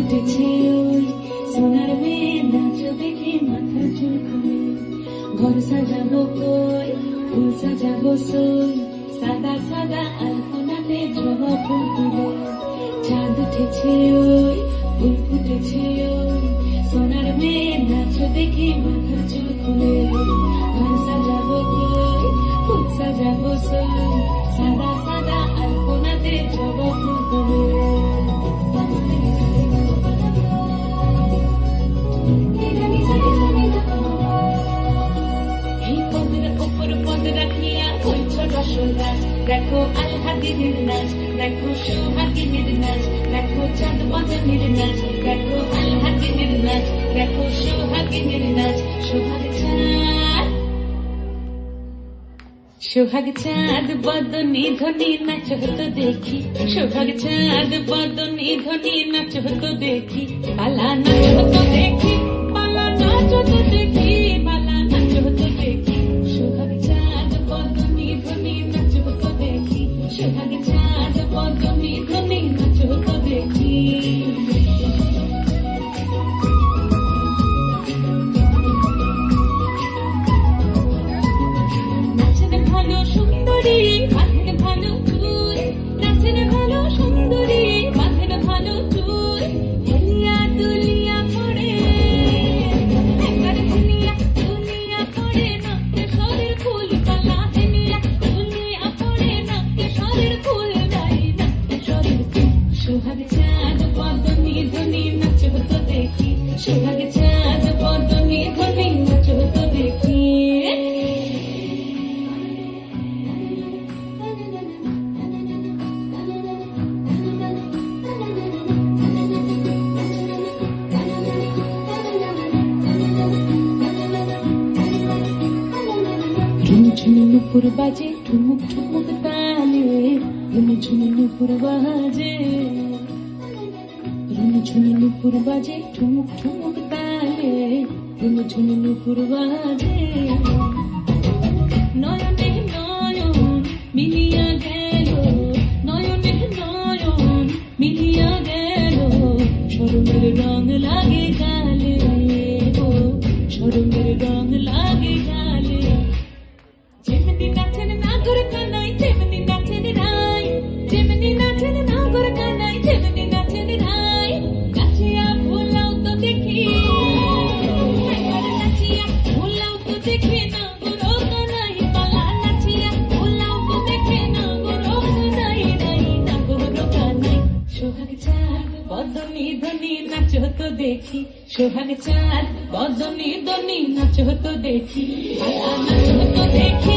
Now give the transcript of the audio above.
উঠেছে ওই সোনার মেয়ে নাচ দেখে মাথা চুল খুলে ঘর সাজাবো কই ফুল সাজাবো সই সাদা সাদা আলপনাতে জবা ফুল তুলে চাঁদ উঠেছে ওই ফুল ফুটেছে ওই সোনার মেয়ে নাচ দেখে মাথা চুল খুলে ঘর সাজাবো কই ফুল সাজাবো সই সাদা সাদা আলপনাতে জবা ফুল তুলে দেখো আলহাদিনের নাচ দেখো সোহাগিনীর নাচ দেখো চাঁদ বদনের নাচ দেখো আলহাদিনের নাচ দেখো সোহাগিনীর নাচ সোহাগ চাঁদ বদনী ধ্বনি নাচ হতো দেখি সোহাগ চাঁদ বদনী ধ্বনি নাচ হতো দেখি পালা নাচ হতো দেখি পালা নাচ হতো দেখি পালা নাচ হতো দেখি সোহাগ চাঁদ বদনী ধ্বনি নাচ হতো দেখি সোহাগ চাঁদ বদনী ধ্বনি নাচ হতো দেখি বাঁধের ভালো চুল নাচের ভালো সুন্দরী বাঁধের ভালো চুল হেলিয়া দুলিয়া পড়ে একবার দুনিয়া দুনিয়া পড়ে নাকে শরীর ফুল পালা হেলিয়া দুনিয়া পড়ে নাকে শরীর ফুল নাই নাকে শরীর ফুল সোহাগ চাঁদ বদনী ধ্বনি নাচ হতো দেখি সোহাগ চাঁদ বদনী ধ্বনি নাচ হতো দেখি ঝুমঝুম নুপুর বাজে ঠুমুক ঠুমুক তালে ঝুমঝুম নুপুর বাজে ঝুমঝুম নুপুর বাজে ঠুমুক ঠুমুক তালে ঝুমঝুম নুপুর বাজে নয়নে নয়ন মিলিয়া গেল নয়নে নয়ন মিলিয়া গেল শরমের রং লাগে গালে ও শরমের রং লাগে গালে যেমনি নাচেন নাগর কানাই তেমনি নাচেন রাই যেমনি নাচেন নাগর কানাই তেমনি নাচেন রাই নাচিয়া ভোলাও তো দেখি নাচিয়া ভোলাও তো দেখি নাগর কানাই পালা নাচিয়া ভোলাও তো দেখি নাগর কানাই নাই নাগর কানাই সোহাগ চাঁদ বদনী ধ্বনি নাচ হতো দেখি সোহাগ চাঁদ বদনী ধ্বনি নাচ হতো দেখি পালা নাচ হতো দেখি